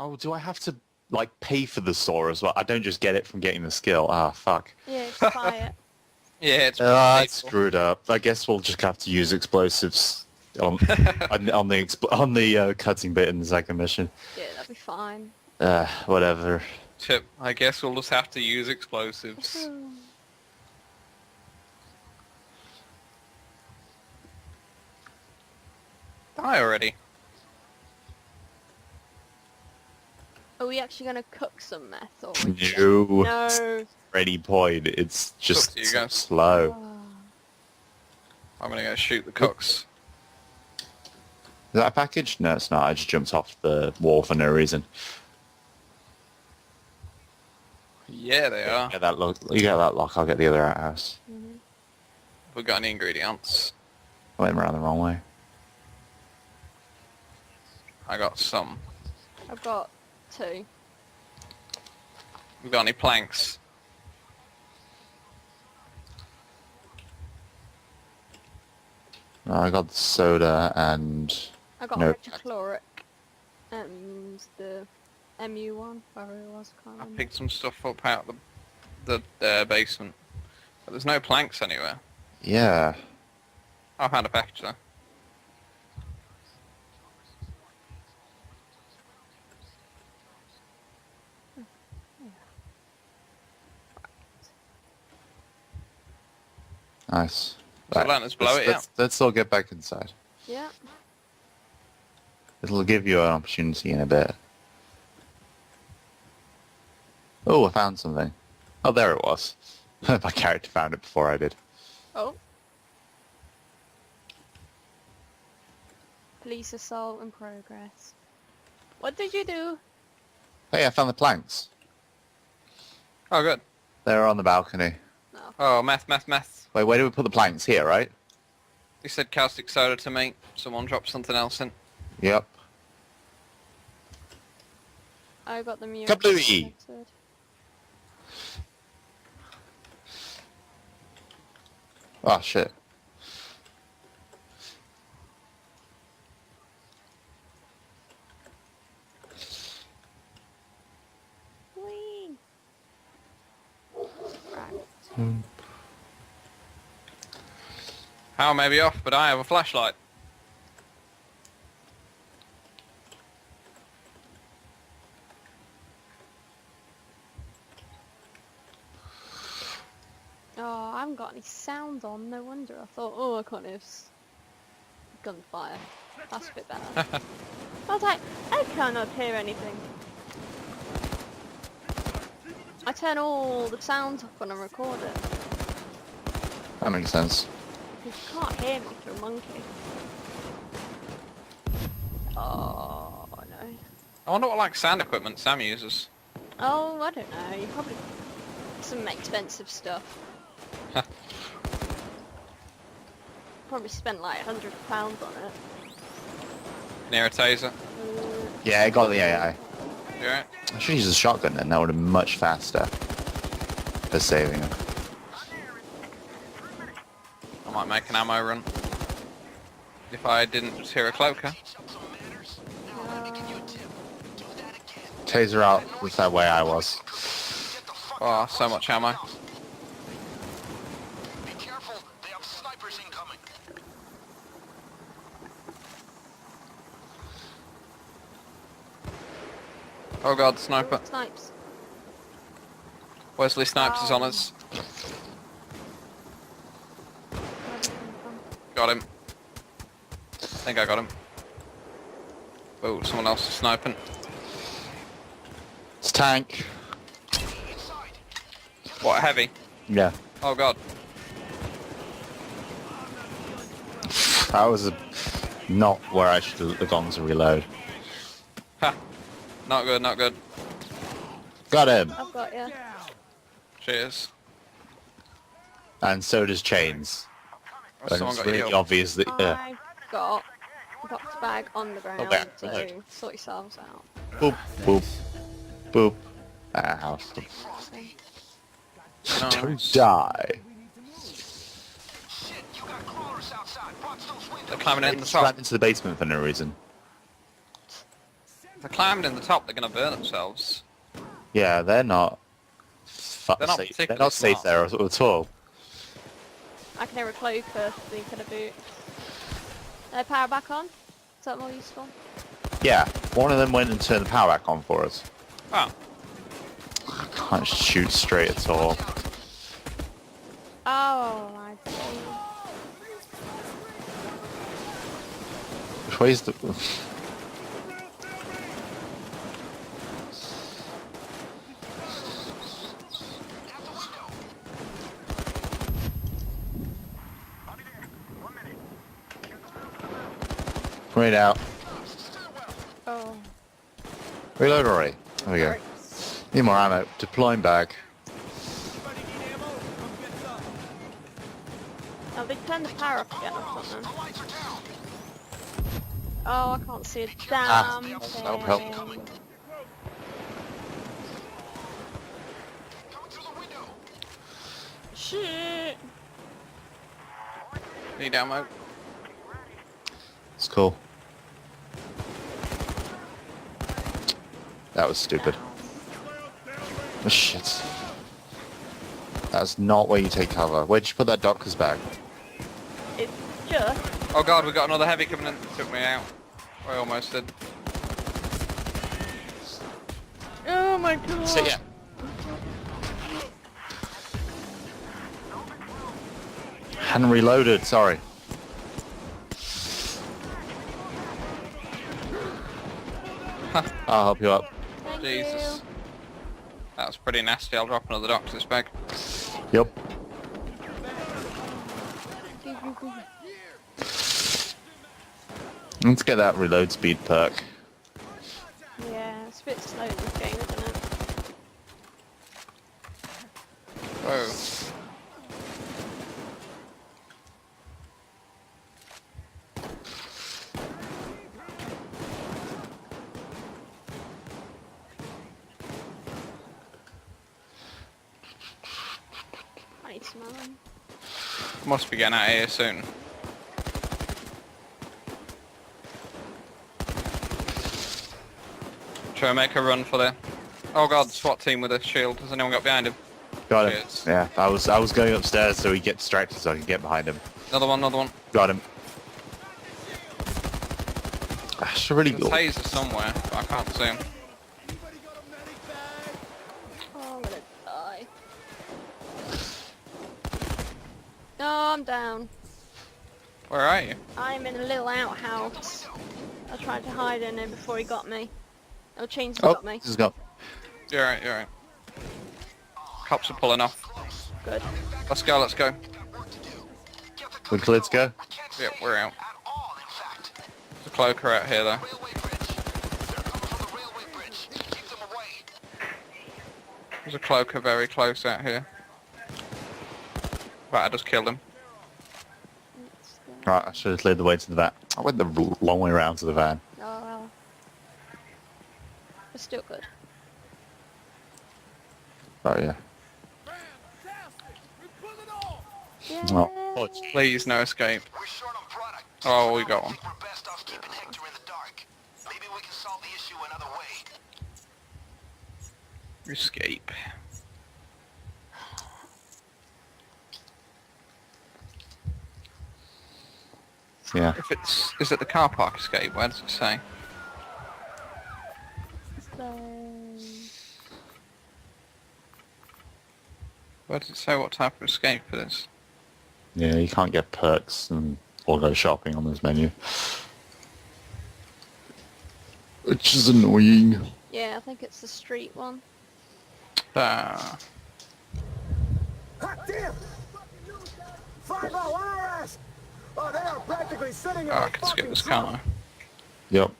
Oh, do I have to, like, pay for the saw as well? I don't just get it from getting the skill. Ah, fuck. Yeah, just buy it. Yeah, it's I paid for. screwed up. I guess we'll just have to use explosives on the cutting bit in the second mission. Yeah, that'd be fine. Whatever. Tip. I guess we'll just have to use explosives. Die already. Are we actually going to cook some meth? Or we just- No. No. Any point. It's just to you guys. slow. Oh. I'm gonna go shoot the cooks. Is that a package? No, it's not. I just jumped off the wall for no reason. Yeah, they are. Get that lock. You get that lock. I'll get the other outhouse. Mhm. Have we got any ingredients? I went around the wrong way. I got some. I've got 2. We got any planks? I got the soda and I got No. hydrochloric and the MU1, whatever it was, I can't I remember. picked some stuff up out the basement. But there's no planks anywhere. yeah. I found a package though. Nice. So let us blow it, let's all get back inside. Yeah. It'll give you an opportunity in a bit. Oh, I found something. Oh, there it was. My character found it before I did. Oh. Police assault in progress. What did you do? Hey, I found the planks. Oh, good. They're on the balcony. No. Oh, meth. Wait, where do we put the planks? Here, right? He said caustic soda to me. Someone dropped something else in. Yep. I got the mute. Kablooey! Oh, shit. Whee! Right. Power may be off, but I have a flashlight. Oh, I haven't got any sound on, no wonder. I thought, oh, I can't hear gunfire. That's a bit better. I was like, I cannot hear anything. I turn all the sounds off when I record it. That makes sense. Because you can't hear me through a monkey. Oh, no. I wonder what like sound equipment Sam uses. Oh, I don't know. You probably some expensive stuff. Probably spent like £100 on it. Near a taser. Yeah, I got the AI. You alright? I should use a shotgun then. That would have been much faster for saving him. I might make an ammo run. If I didn't just hear a cloaker. Taser out was that way I was. Oh, so much ammo. Be careful, they have snipers incoming. Oh god, sniper. Snipes. Wesley Snipes is on us. Where did it come from? Got him. I think I got him. Oh, someone else is sniping. It's tank. Inside. What, heavy? Yeah. Oh god. That was not where I should have gone to reload. Ha. Not good, not good. Got him. I've got you. Cheers. And so does Chains. Oh, And someone it's got really healed. obvious that... I got a box bag on the ground, back, so reload. sort yourselves out. boop, boop, boop. Ow. Don't Nice. die. Shit, you got crawlers outside. Watch those windows. They're climbing in the Just top. ran into the basement for no reason. If they're climbing in the top, they're going to burn themselves. Yeah, they're not. They're not They're particularly not safe smart. there at all. I can hear a cloaker thinking of boots. Power back on? Is that more useful? Yeah, one of them went and turned the power back on for us. Oh, Can't shoot straight at all. Oh my god. Which way's the... Right out. Oh. Reload already. There we go. Alright. Need more ammo. Deploying bag. Oh, they turned the power off again or something. Oh, I can't see a damn thing. Help, help. Shit. need ammo. It's cool. That was stupid. Oh, shit. That's not where you take cover. Where'd you put that doctor's bag? It's just... Oh god, we got another heavy coming in. Took me out. I almost did. Oh my god. So yeah. Hadn't reloaded, sorry. I'll help you up. Thank Jesus. That was pretty nasty. I'll drop another doctor's bag. Yep. you. Let's get that reload speed perk. Yeah, it's a bit slow in this game, isn't it? Whoa. I need some ammo. Must be getting out of here soon. Try and make a run for the... Oh god, SWAT team with a shield. Has anyone got behind him? Got him. Cheers. Yeah, I was going upstairs so he get distracted so I can get behind him. Another one, another one. Got him. I should really There's go. taser somewhere, but I can't see him. Oh, I'm gonna die. No, I'm down. Where are you? I'm in a little outhouse. I tried to hide in it before he got me. Oh, Chains Oh, got me. this has got. You're right, you're right. Cops are pulling off. Good. Let's go, let's go. Let's go. Yep, we're out. There's a cloaker out here though. There's a cloaker very close out here. Right, I just killed him. Let's go. Right, I should have led the way to the van. I went the long way around to the van. Oh well. It's still good. Oh yeah. Yeah. Oh, Please, no escape. We're short on product. Oh, we got one. We're best off keeping Hector in the dark. Maybe we can solve the issue another way. Escape. yeah. If it's... Is it the car park escape? Where does it say? So... Where does it say what type of escape it is? Yeah, you can't get perks and or go shopping on this menu. Which is annoying. Yeah, I think it's the street one. Ah. Hot damn! 5-0 our ass! Oh, they are practically sitting in Oh, I a can skip fucking this, truck. can't I? Yep.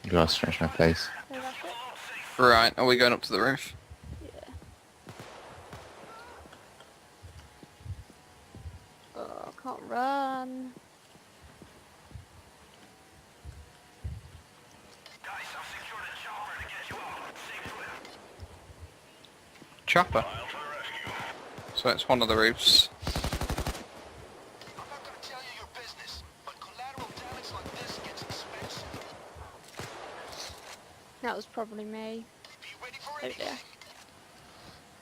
You gotta stretch my face. So that's it? Right, are we going up to the roof? Yeah. Oh, I can't run. chopper. So it's one of the roofs. I'm not gonna tell you your business, but collateral damage like this gets expensive. That was probably me. Be ready for Oh dear. anything.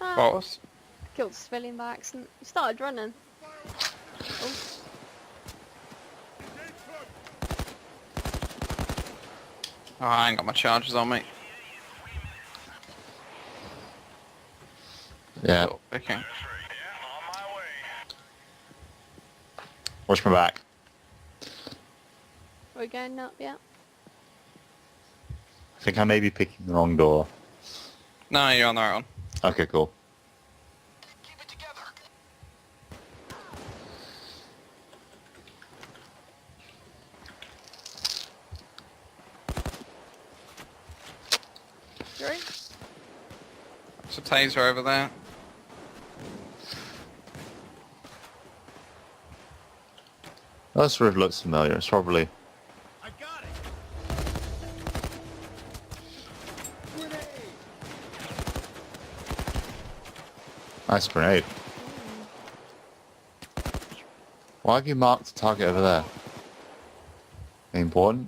Ah, What was? killed a civilian by accident. He started running. Oh, Oh, I ain't got my charges on me. Yeah. Oh, okay. Watch my back. are we going up yet? I think I may be picking the wrong door. No, you're on the right one. Okay, cool. Keep it together. Three? There's a taser over there. This roof looks familiar. It's probably... I got it. Grenade. Nice grenade. Why have you marked the target over there? Important?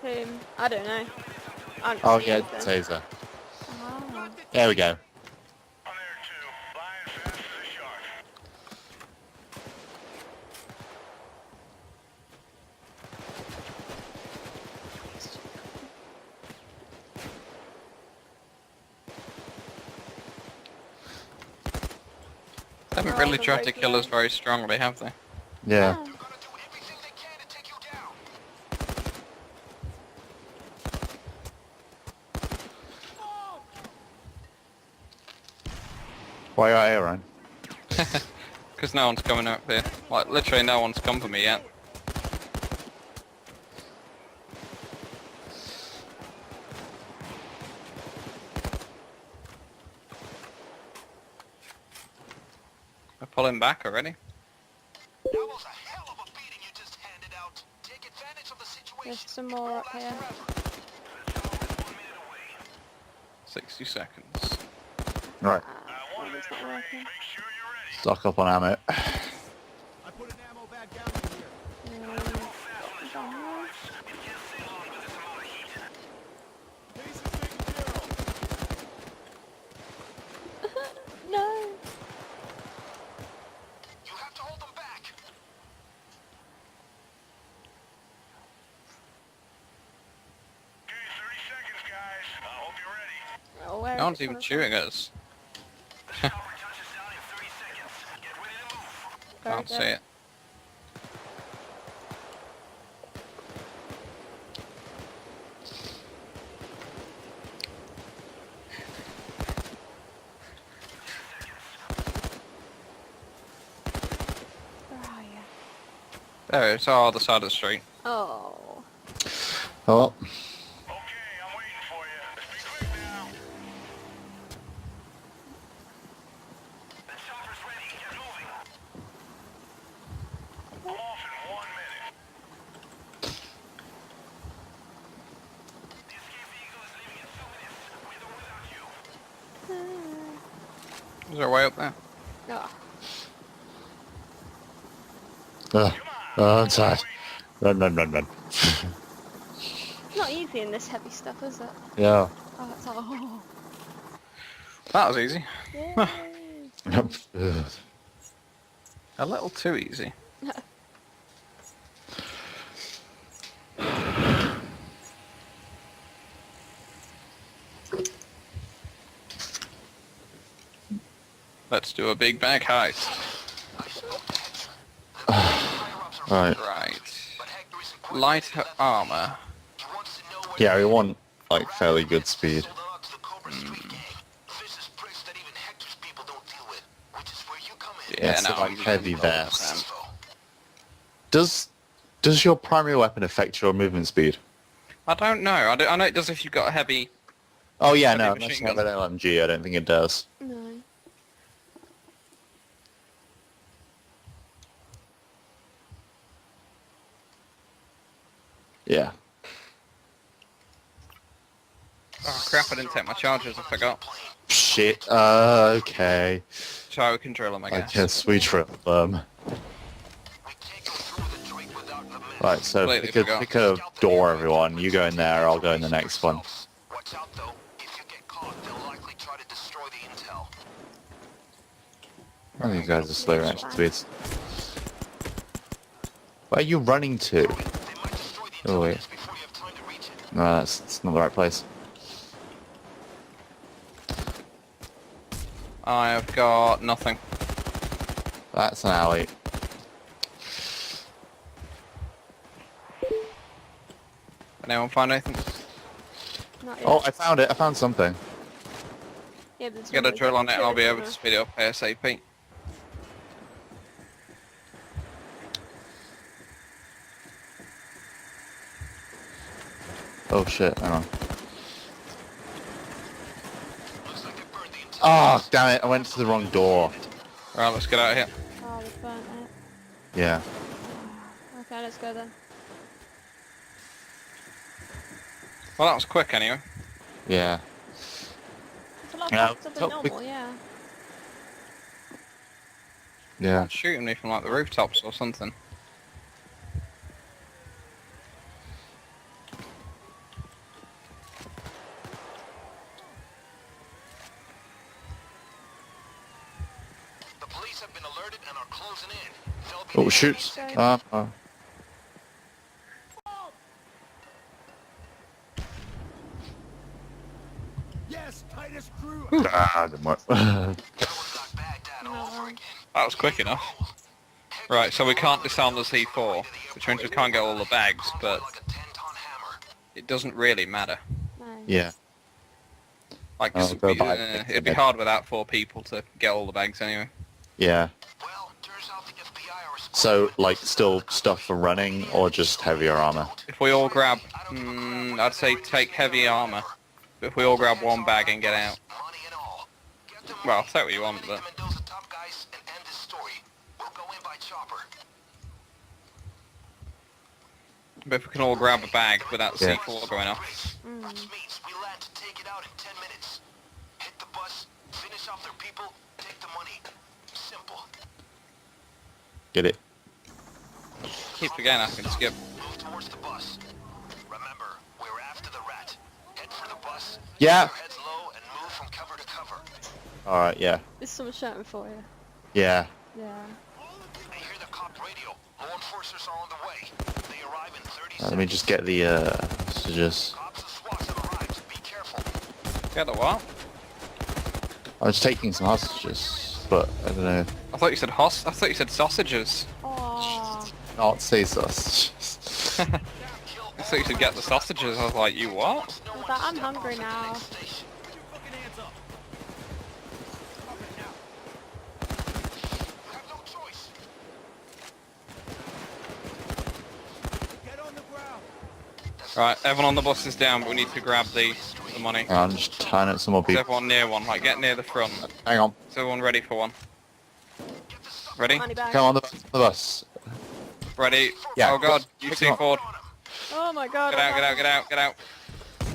Whom? I don't know. I don't Oh see yeah, anything. taser. Ah. There we go. They haven't Oh, really the tried to road kill us there. very strongly, have they? Yeah. Ah. They're gonna do everything they can to take you down. Why are you out here, Ryan? Because no one's coming up here. Like, literally no one's come for me yet. They're pulling back already. That was a hell of a beating you just handed out. Take advantage of the situation. There's some more up here. 60 seconds. Right. Oh, it's not working. Stock up on ammo. I put an ammo bag down in here. Down Case is taken care of. there. No. You have to hold them back. Oh, where No is one's it even coming shooting us. from? Very Can't good. see it. Where are you? There, it's our other side of the street. Oh. Oh well. Is there a way up there? Oh. Oh, I'm tired. Run, run, run, run. Not easy in this heavy stuff, is it? Yeah. Oh, it's like, oh. That was easy. Yay. Ugh. A little too easy. Let's do a big bag heist. Right. Right. Light armor. Yeah, we want like fairly good speed. Yeah, so no, like I'm heavy using vest. both Does your primary weapon affect your movement speed? I don't know. I know it does if you've got a heavy. Oh yeah, Heavy no, machine unless you have an LMG, I don't think it does. No. Yeah. Oh crap, I didn't take my chargers, I forgot. Shit. Okay. So we can drill them, I I guess. guess we trill them. We can't go through the drink without the men. Right, so Completely forgot. pick a door, everyone. You go in there, I'll go in the next one. Watch out though. If you get caught, they'll likely try to destroy the intel. I think you guys are slow reaction speeds. Where are you running to? They might destroy the Oh, wait. intelligence before you have time to reach it. No, that's not the right place. I have got nothing. That's an alley. Anyone find anything? Not yet. Oh, I found it. I found something. Yeah, but there's Get a one drill on it and I'll be able to corner. speed it up ASAP. Oh shit, hang on. Looks like they burned the intel. Oh, damn it. I went to the wrong door. Right, let's get out of here. Oh, we burnt it. Yeah. Okay, let's go then. Well, that was quick anyway. Yeah. It's a lot Yeah, faster than so we- normal, yeah. Yeah. Shooting me from like the rooftops or something. The police have been alerted and are closing in. They'll be Oh, there shoots. any Oh. Yes, Titus Crew. Ah, didn't work. That was like Baghdad all over again. That was quick enough. Right, so we can't disarm the C4, which means we can't get all the bags, but Like a 10-ton hammer. it doesn't really matter. No. Yeah. Like, Oh, go buy it'd be hard without 4 people to get all the bags anyway. Yeah. Well, turns out the FBI are So, like, still stuff for running or just heavier armor? If we all grab, I'd say take heavy armor. But if we all grab one bag and get out, money and all. Get them well, money, take what you want, eliminate but the Mendoza top guys and end this story. We'll go in by chopper. if we can all grab a bag without the Yeah. C4 going off. Which means we land to take it out in 10 minutes. Hit the bus, finish off their people, take the money. Simple. Get it? Keep forgetting I can skip. Move towards the bus. Remember, we're after the rat. Head for the bus. Yeah. Keep your heads low and move from cover to cover. Alright, yeah. There's someone shouting for you. Yeah. Yeah. I hear the cop radio. Law enforcers are on the way. They arrive in 30 Let me just get the, messages. Cops and SWAT have arrived. Be careful. Get the what? I was taking some hostages, but I don't know. I thought you said I thought you said sausages. Oh, Not say sausages. I thought you said get the sausages. I was like, you what? I'm hungry now. Station. You have no choice. Get on the ground. Right, everyone on the bus is down, but we need to grab the money. Hang on, just tying up some more Is people. everyone near one? Like, get near the front. Hang on. Is everyone ready for one? Ready? money bag. Come on the bus. Ready? Yeah. Oh god, you Pick see them up. Ford. Oh my god. Get out, get out, get out, get out.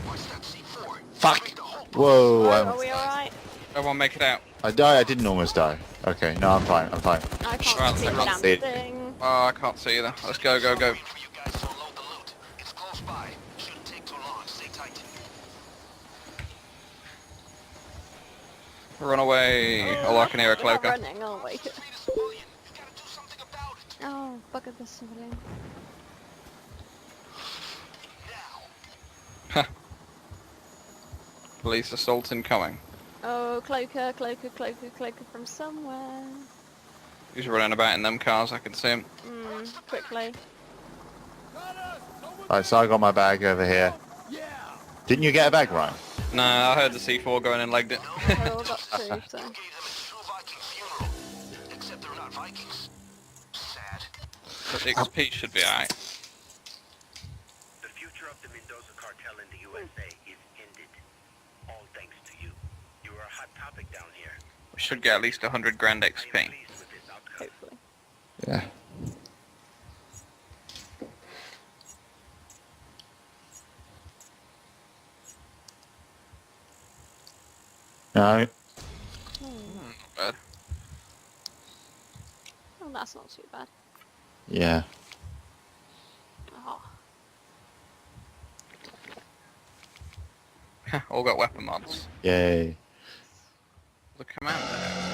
Watch that C4. Fuck! Whoa, Are we alright? Everyone make it out. I died. I didn't almost die. Okay, no, I'm fine. I'm fine. I Right, can't see a everyone damn see it. thing. Oh, I can't see either. Let's go, go, go. Waiting for you guys to unload the loot. It's close by. Shouldn't take too long. Stay tight. Run away. Oh, I can hear a We're not cloaker. running, are we? Free the civilian. You gotta do something about it. Oh, bugger the civilian. Now. Police assault incoming. Oh, cloaker, cloaker, cloaker, cloaker from somewhere. He's running about in them cars, I can see him. Quickly. Right, so I got my bag over here. Yeah. Didn't you get a bag, Ryan? Nah, I heard the C4 going and legged it. I all got two, so. Gave them a true Viking funeral. Except they're not Vikings. Sad. But the XP should be alright. The future of the Mendoza cartel in the USA is ended. All thanks to you. You are a hot topic down here. We should get at least 100 grand I am XP. pleased with this outcome. Hopefully. Yeah. No. Hmm. Not bad. Oh, that's not too bad. Yeah. Oh, All got weapon mods. Yay. The commander.